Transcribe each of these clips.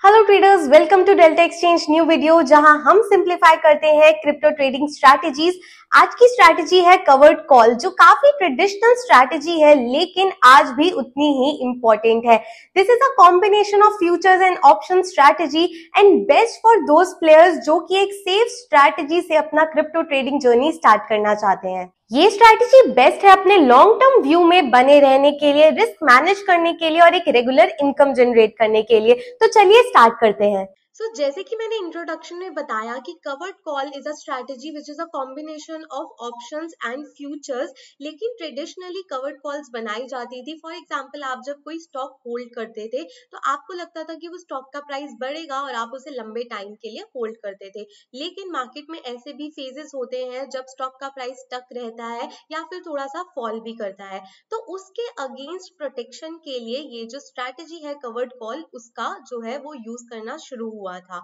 Hello traders, welcome to Delta Exchange new video, जहां हम simplify करते हैं क्रिप्टो ट्रेडिंग स्ट्रैटेजीज। आज की स्ट्रैटेजी है कवर्ड कॉल, जो काफी ट्रेडिशनल स्ट्रैटेजी है लेकिन आज भी उतनी ही इंपॉर्टेंट है। This is a combination of futures and option strategy and best for those players जो कि एक सेफ स्ट्रैटेजी से अपना क्रिप्टो ट्रेडिंग जर्नी स्टार्ट करना चाहते हैं। ये स्ट्रैटेजी बेस्ट है अपने लॉन्ग टर्म व्यू में बने रहने के लिए, रिस्क मैनेज करने के लिए और एक रेगुलर इनकम जनरेट करने के लिए। तो चलिए स्टार्ट करते हैं। जैसे कि मैंने इंट्रोडक्शन में बताया कि covered call is a strategy which is a combination of options and futures. लेकिन ट्रेडिशनली कवर्ड कॉल्स बनाई जाती थी। फॉर एग्जांपल, आप जब कोई स्टॉक होल्ड करते थे तो आपको लगता था कि वो स्टॉक का प्राइस बढ़ेगा और आप उसे लंबे टाइम के लिए होल्ड करते थे। लेकिन मार्केट में ऐसे भी फेजेस होते हैं जब स्टॉक का प्राइस स्टक रहता है या फिर थोड़ा सा फॉल भी करता है। तो उसके अगेंस्ट प्रोटेक्शन के लिए ये जो स्ट्रैटेजी है कवर्ड कॉल, उसका जो है वो यूज करना शुरू हुआ था।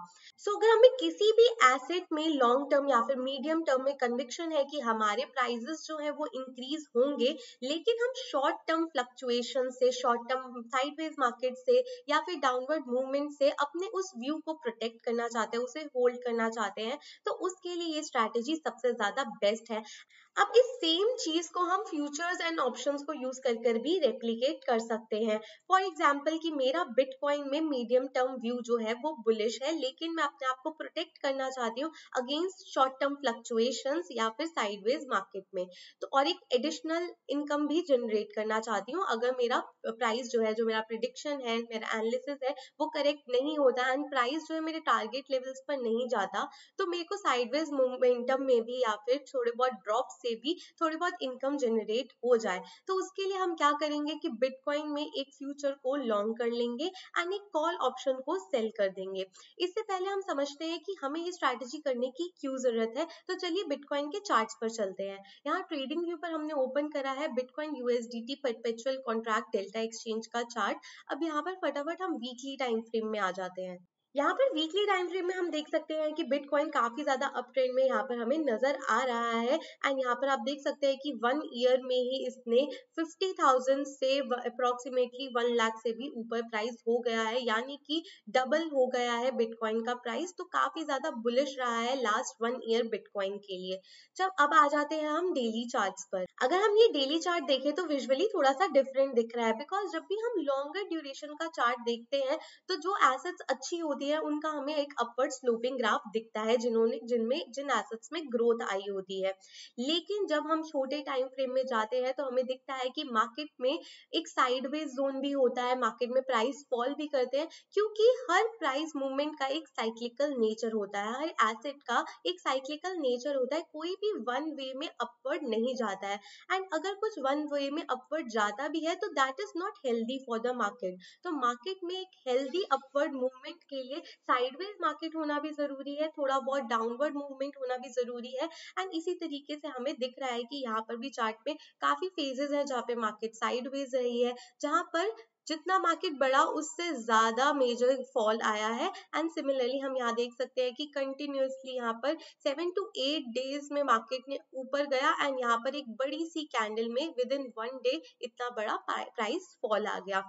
अगर हमें किसी भी एसेट में लॉन्ग टर्म या फिर मीडियम टर्म में कन्विक्शन है कि हमारे प्राइसेस जो है वो इंक्रीज होंगे, लेकिन हम शॉर्ट टर्म फ्लक्चुएशन से, शॉर्ट टर्म साइडवेज मार्केट से या फिर डाउनवर्ड मूवमेंट से अपने उस व्यू को प्रोटेक्ट करना चाहते हैं, उसे होल्ड करना चाहते हैं, तो उसके लिए ये स्ट्रैटेजी सबसे ज्यादा बेस्ट है। अब इस सेम चीज को हम फ्यूचर्स एंड ऑप्शंस को यूज कर भी रेप्लिकेट कर सकते हैं। फॉर एग्जांपल कि मेरा बिटकॉइन में मीडियम टर्म व्यू जो है वो बुलिश है, लेकिन मैं अपने आप को प्रोटेक्ट करना चाहती हूँ अगेंस्ट शॉर्ट टर्म फ्लक्चुएशंस या फिर साइडवेज मार्केट में। तो और एक एडिशनल इनकम भी जनरेट करना चाहती हूँ अगर मेरा प्राइस जो है, जो मेरा प्रिडिक्शन है, मेरा एनालिसिस है, वो करेक्ट नहीं होता एंड प्राइस जो है मेरे टारगेट लेवल्स पर नहीं जाता, तो मेरे को साइडवेज मोमेंटम में भी या फिर थोड़े बहुत ड्रॉप से भी थोड़ी बहुत इनकम जनरेट हो जाए। तो उसके लिए हम क्या करेंगे कि बिटकॉइन में एक फ्यूचर को लॉन्ग कर लेंगे एंड एक कॉल ऑप्शन को सेल कर देंगे। इससे पहले हम समझते हैं कि हमें ये स्ट्रैटेजी करने की क्यों जरूरत है। तो चलिए बिटकॉइन के चार्ट्स पर चलते हैं। यहाँ ट्रेडिंग व्यू पर हमने ओपन करा है bitcoin USDT perpetual contract delta exchange का चार्ट। अब यहाँ पर फटाफट हम वीकली टाइम फ्रेम में आ जाते हैं। यहाँ पर वीकली टाइम फ्रेम में हम देख सकते हैं कि बिटकॉइन काफी ज्यादा अप ट्रेंड में यहाँ पर हमें नजर आ रहा है एंड यहाँ पर आप देख सकते हैं कि 1 ईयर में ही इसने 50,000 से अप्रोक्सीमेटली 1 लाख से भी ऊपर प्राइस हो गया है, यानी कि डबल हो गया है बिटकॉइन का प्राइस। तो काफी ज्यादा बुलिश रहा है लास्ट 1 ईयर बिटकॉइन के लिए। जब अब आ जाते हैं हम डेली चार्ट्स पर। अगर हम ये डेली चार्ट देखें तो विजुअली थोड़ा सा डिफरेंट दिख रहा है, बिकॉज जब भी हम लॉन्गर ड्यूरेशन का चार्ट देखते हैं तो जो एसेट्स अच्छी होती है उनका हमें एक अपवर्ड स्लोपिंग ग्राफ दिखता है, जिन एसेट्स में ग्रोथ आई होती है। लेकिन जब हम छोटे टाइम फ्रेम में जाते हैं तो हमें दिखता है कि मार्केट में एक साइडवेज जोन भी होता है, मार्केट में प्राइस फॉल भी करते हैं, क्योंकि हर प्राइस मूवमेंट का एक साइक्लिकल नेचर होता है, हर एसेट का एक साइक्लिकल नेचर होता है। कोई भी वन वे में अपवर्ड नहीं जाता है एंड अगर कुछ वन वे में अपवर्ड जाता भी है तो that is not healthy for the market. तो मार्केट में एक हेल्दी अपवर्ड मूवमेंट के लिए साइडवेज मार्केट होना भी जरूरी है, थोड़ा बहुत डाउनवर्ड मूवमेंट होना भी जरूरी है। एंड इसी तरीके से हमें दिख रहा है कि यहाँ पर भी चार्ट में काफी फेजेस है जहाँ पे मार्केट साइडवेज रही है, जहाँ पर जितना मार्केट बढ़ा उससे ज्यादा मेजर फॉल आया है। एंड सिमिलरली हम यहाँ देख सकते हैं कि कंटिन्यूअसली यहाँ पर 7 to 8 डेज में मार्केट ने ऊपर गया एंड यहाँ पर एक बड़ी सी कैंडल में विद इन 1 डे इतना बड़ा प्राइस फॉल आ गया।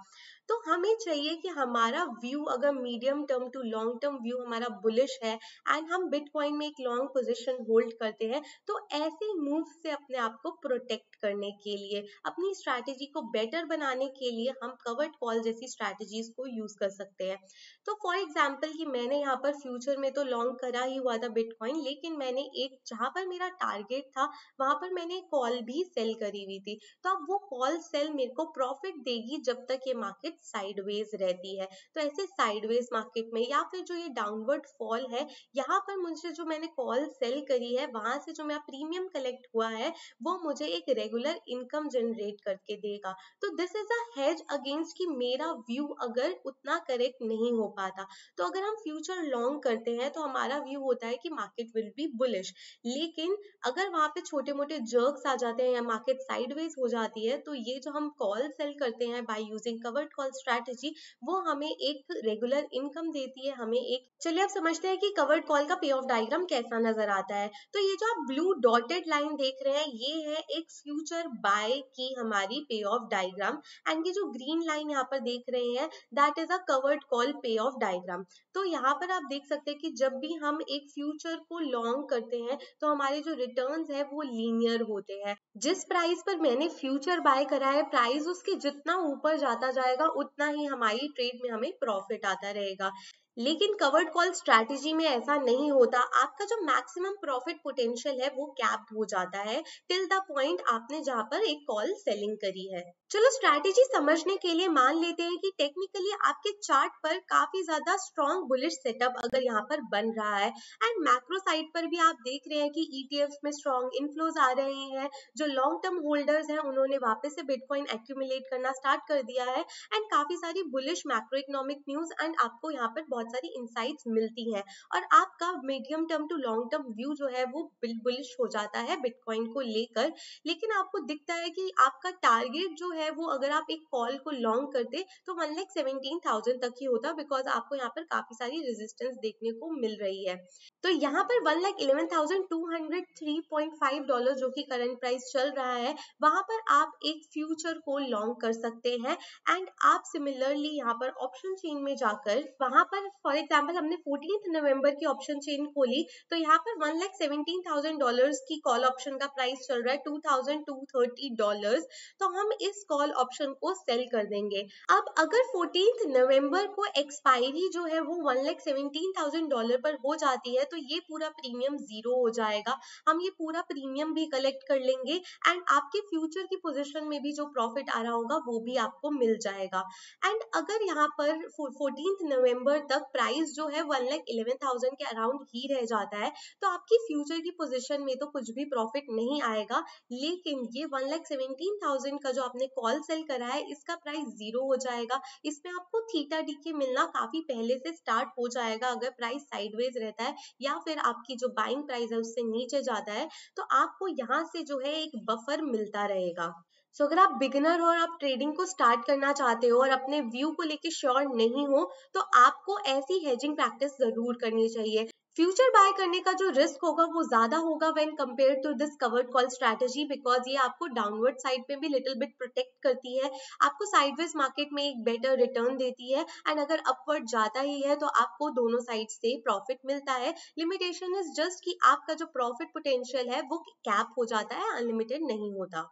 तो हमें चाहिए कि हमारा व्यू अगर medium term to long term view हमारा बुलिश है एंड हम बिटकॉइन में एक लॉन्ग पोजीशन होल्ड करते हैं, तो ऐसे मूव से अपने आप को प्रोटेक्ट करने के लिए, अपनी स्ट्रैटेजी को बेटर बनाने के लिए हम कवर्ड कॉल जैसी स्ट्रैटेजीज को यूज कर सकते हैं। तो फॉर एग्जाम्पल कि मैंने यहाँ पर फ्यूचर में तो लॉन्ग करा ही हुआ था बिटकॉइन, लेकिन मैंने एक जहां पर मेरा टारगेट था वहां पर मैंने कॉल भी सेल करी हुई थी। तो अब वो कॉल सेल मेरे को प्रॉफिट देगी जब तक ये मार्केट साइडवेज रहती है। तो ऐसे साइडवेज मार्केट में या फिर जो ये डाउनवर्ड फॉल है, यहाँ पर मुझे जो मैंने कॉल सेल करी है वहां से जो मेरा प्रीमियम कलेक्ट हुआ है वो मुझे एक रेगुलर इनकम जनरेट करके देगा। तो this is a hedge against कि मेरा व्यू अगर उतना करेक्ट नहीं हो पाता। तो अगर हम फ्यूचर लॉन्ग करते हैं तो हमारा व्यू होता है कि मार्केट विल बी बुलिश, लेकिन अगर वहां पे छोटे मोटे जर्क्स आ जाते हैं या मार्केट साइडवेज हो जाती है, तो ये जो हम कॉल सेल करते हैं by using covered call strategy, वो हमें एक रेगुलर इनकम देती है, हमें एक। चलिए अब समझते हैं कि कवर्ड कॉल का पे ऑफ डायग्राम कैसा नजर आता है। तो ये जो आप ब्लू डॉटेड लाइन देख रहे हैं ये है एक फ्यूचर बाय की हमारी पे ऑफ डायग्राम एंड ये जो ग्रीन लाइन लाइन यहाँ पर देख रहे हैं, that is a covered call पे ऑफ डायग्राम। तो यहाँ पर आप देख सकते हैं कि जब भी हम एक फ्यूचर को लॉन्ग करते हैं तो हमारे जो रिटर्न्स है वो लीनियर होते हैं। जिस प्राइस पर मैंने फ्यूचर बाय करा है, प्राइस उसके जितना ऊपर जाता जाएगा उतना ही हमारी ट्रेड में हमें प्रॉफिट आता रहेगा। लेकिन कवर्ड कॉल स्ट्रैटेजी में ऐसा नहीं होता। आपका जो मैक्सिमम प्रॉफिट पोटेंशियल है वो कैप्ड हो जाता है टिल द पॉइंट आपने जहां पर एक कॉल सेलिंग करी है। चलो स्ट्रैटेजी समझने के लिए मान लेते हैं कि टेक्निकली आपके चार्ट पर काफी ज्यादा स्ट्रॉन्ग बुलिश सेटअप अगर यहाँ पर बन रहा है, एंड मैक्रो साइड पर भी आप देख रहे हैं कि ईटीएफ्स में स्ट्रॉन्ग इनफ्लोज आ रहे हैं, जो लॉन्ग टर्म होल्डर्स हैं उन्होंने वापस से बिटकॉइन एक्यूमुलेट करना स्टार्ट कर दिया है, एंड काफी सारी bullish macro economic news and आपको यहाँ पर बहुत सारी इंसाइट्स मिलती हैं, और आपका medium term to long term view जो है वो बुलिश हो जाता है बिटकॉइन को लेकर। लेकिन आपको दिखता है कि आपका टारगेट जो है वो अगर आप एक कॉल को लॉन्ग करते तो 1,17,000 तक ही होता, बिकॉज आपको यहाँ पर काफी सारी रेजिस्टेंस देखने को मिल रही है। तो यहाँ पर 1,11,203.5 डॉलर जो कि करंट प्राइस चल रहा है, वहां पर आप एक फ्यूचर को लॉन्ग कर सकते हैं। एंड आप सिमिलरली यहाँ पर ऑप्शन चेन में जाकर वहां पर फॉर एग्जाम्पल हमने 14 नवंबर की ऑप्शन चेन खोली, तो यहाँ पर 1,17,000 डॉलर्स की कॉल ऑप्शन का प्राइस चल रहा है $2,230। तो हम इस कॉल ऑप्शन को सेल कर देंगे। अब अगर 14 नवंबर को एक्सपायरी जो है वो 1,17,000 डॉलर पर हो जाती है, तो ये पूरा प्रीमियम जीरो हो जाएगा। हम ये पूरा प्रीमियम भी कलेक्ट कर लेंगे एंड आपके फ्यूचर की पोजीशन में भी जो प्रॉफिट आ रहा होगा वो भी आपको मिल जाएगा। एंड अगर यहाँ पर 14 नवंबर तक प्राइस जो है 1,11,000 के अराउंड ही रह जाता है, तो आपकी फ्यूचर की पोजीशन में तो कुछ भी प्रॉफिट नहीं आएगा। लेकिन ये 1,17,000 का जो आपने कॉल सेल करा है इसका प्राइस जीरो हो जाएगा। इसमें आपको थीटा डी के मिलना काफी पहले से स्टार्ट हो जाएगा। अगर प्राइस साइडवेज रहता है या फिर आपकी जो बाइंग प्राइस है उससे नीचे जाता है, तो आपको यहाँ से जो है एक बफर मिलता रहेगा। सो अगर आप बिगिनर हो और आप ट्रेडिंग को स्टार्ट करना चाहते हो और अपने व्यू को लेके श्योर नहीं हो, तो आपको ऐसी हेजिंग प्रैक्टिस जरूर करनी चाहिए। फ्यूचर बाय करने का जो रिस्क होगा वो ज्यादा होगा when compare to this covered call strategy, because ये आपको डाउनवर्ड साइड पे भी लिटिल बिट प्रोटेक्ट करती है, आपको साइडवेज मार्केट में एक बेटर रिटर्न देती है, एंड अगर अपवर्ड जाता ही है तो आपको दोनों साइड से प्रॉफिट मिलता है। लिमिटेशन इज जस्ट कि आपका जो प्रॉफिट पोटेंशियल है वो कैप हो जाता है, अनलिमिटेड नहीं होता।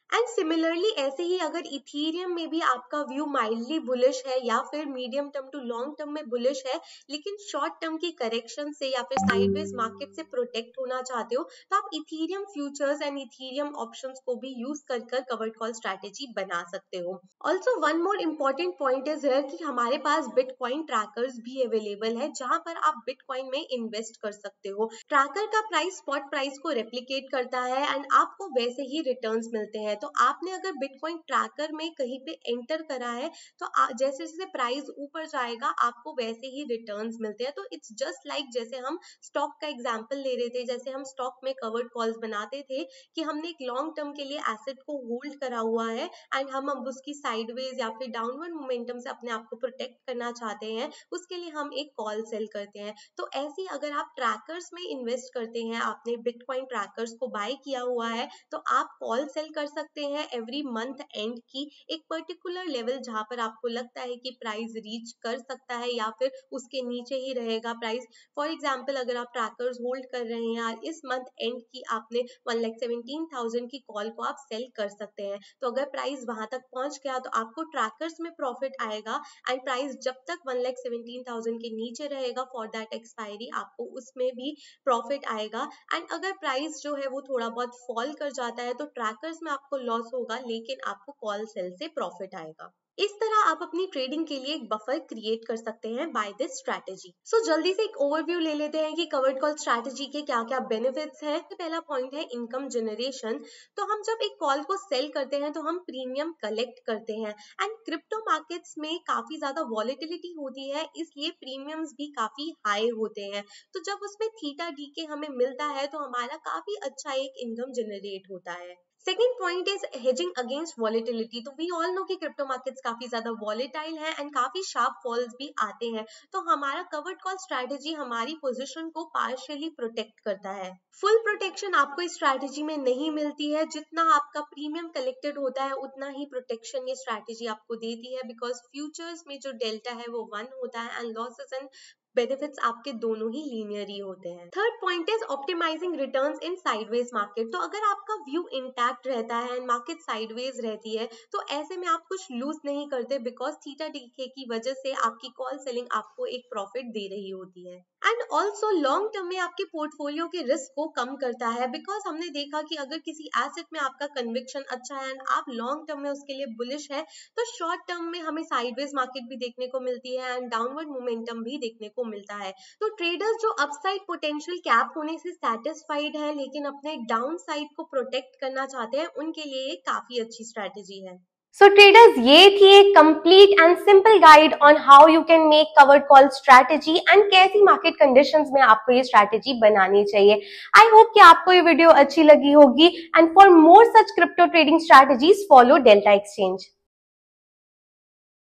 एंड सिमिलरली ऐसे ही अगर इथीरियम में भी आपका व्यू माइल्डली बुलिश है या फिर medium term to long term में बुलिश है, लेकिन शॉर्ट टर्म की करेक्शन से या फिर साइडवेज मार्केट से प्रोटेक्ट होना चाहते हो, तो आप Ethereum futures and Ethereum options को भी यूज कर कवर्ड कॉल स्ट्रैटेजी बना सकते हो। Also one more important point is here कि हमारे पास बिटकॉइन ट्रैकर्स भी अवेलेबल है, जहां पर आप बिटकॉइन में इन्वेस्ट कर सकते हो। ट्रैकर का प्राइस स्पॉट प्राइस को रेप्लिकेट करता है एंड आपको वैसे ही रिटर्न्स मिलते हैं। तो आपने अगर बिटकॉइन ट्रैकर में कहीं पे एंटर करा है, तो जैसे जैसे प्राइस ऊपर जाएगा आपको वैसे ही रिटर्न्स मिलते हैं। तो इट्स जस्ट लाइक जैसे हम स्टॉक का एग्जांपल ले रहे थे, जैसे हम स्टॉक में कवर्ड कॉल्स बनाते थे कि हमने एक लॉन्ग टर्म के लिए एसेट को होल्ड करा हुआ है एंड हम अब उसकी साइडवेज या फिर डाउनवर्ड मोमेंटम से अपने आप को प्रोटेक्ट करना चाहते हैं, उसके लिए हम एक कॉल सेल करते हैं। तो ऐसे अगर आप ट्रैकर्स में इन्वेस्ट करते हैं, आपने बिटकॉइन ट्रैकर्स को बाय किया हुआ है, तो आप कॉल सेल कर सकते हैं एवरी मंथ एंड की एक पर्टिकुलर लेवल जहां पर आपको लगता है कि प्राइस रीच कर सकता है या फिर उसके नीचे ही रहेगा प्राइस। फॉर एग्जांपल अगर आप ट्रैकर्स होल्ड कर रहे हैं और इस मंथ एंड की आपने 1,17,000 की कॉल को आप सेल कर सकते हैं, तो अगर प्राइस वहां तक पहुंच गया तो आपको ट्रैकर्स में प्रॉफिट आएगा एंड प्राइस जब तक 1,17,000 के नीचे रहेगा फॉर दैट एक्सपायरी आपको उसमें भी प्रॉफिट आएगा। एंड अगर प्राइस जो है वो थोड़ा बहुत फॉल कर जाता है तो ट्रैकर्स में आपको लॉस होगा, लेकिन आपको कॉल सेल से प्रॉफिट आएगा। इस तरह आप अपनी ट्रेडिंग के लिए एक बफर क्रिएट कर सकते हैं बाय दिस स्ट्रैटेजी। सो जल्दी से एक ओवरव्यू ले लेते हैं कि कवर्ड कॉल स्ट्रैटेजी के क्या क्या बेनिफिट्स हैं। पहला पॉइंट है इनकम जनरेशन। तो हम जब एक कॉल को सेल करते हैं तो हम प्रीमियम कलेक्ट करते हैं एंड क्रिप्टो मार्केट्स में काफी ज्यादा वॉलेटिलिटी होती है, इसलिए प्रीमियम्स भी काफी हाई होते हैं। तो जब उसमें थीटा डी के हमें मिलता है तो हमारा काफी अच्छा एक इनकम जनरेट होता है। Second point is hedging against volatility. तो वी ऑल नो कि क्रिप्टो मार्केट्स काफी ज्यादा वॉलेटाइल है एंड काफी शार्प फॉल्स भी आते हैं, तो हमारा कवर्ड कॉल स्ट्रैटेजी हमारी पोजीशन को पार्शियली प्रोटेक्ट करता है। फुल प्रोटेक्शन आपको इस स्ट्रैटेजी में नहीं मिलती है, जितना आपका प्रीमियम कलेक्टेड होता है उतना ही प्रोटेक्शन ये स्ट्रैटेजी आपको देती है, बिकॉज फ्यूचर्स में जो डेल्टा है वो 1 होता है एंड लॉसेस एंड बेनिफिट्स आपके दोनों ही लीनियर ही होते हैं। Third point is optimising returns in sideways market. तो अगर आपका व्यू इंटैक्ट रहता है एंड मार्केट साइडवेज रहती है तो ऐसे में आप कुछ लूज नहीं करते, बिकॉज थीटा डीके की वजह से आपकी कॉल सेलिंग आपको एक प्रॉफिट दे रही होती है। एंड ऑल्सो लॉन्ग टर्म में आपके पोर्टफोलियो के रिस्क को कम करता है, बिकॉज हमने देखा कि अगर किसी एसेट में आपका कन्विक्शन अच्छा है एंड आप लॉन्ग टर्म में उसके लिए बुलिश है, तो शॉर्ट टर्म में हमें साइडवेज मार्केट भी देखने को मिलती है एंड डाउनवर्ड मोमेंटम भी देखने को मिलता है। तो ट्रेडर्स जो अपसाइड पोटेंशियल कैप होने से सेटिस्फाइड है लेकिन अपने डाउन साइड को प्रोटेक्ट करना चाहते हैं, उनके लिए ये काफी अच्छी स्ट्रैटेजी है। सो ट्रेडर्स, ये थी एक complete and simple guide on how you can make covered call strategy and कैसी मार्केट कंडीशंस में आपको ये स्ट्रैटेजी बनानी चाहिए। आई होप कि आपको ये वीडियो अच्छी लगी होगी and for more such crypto trading strategies follow delta exchange.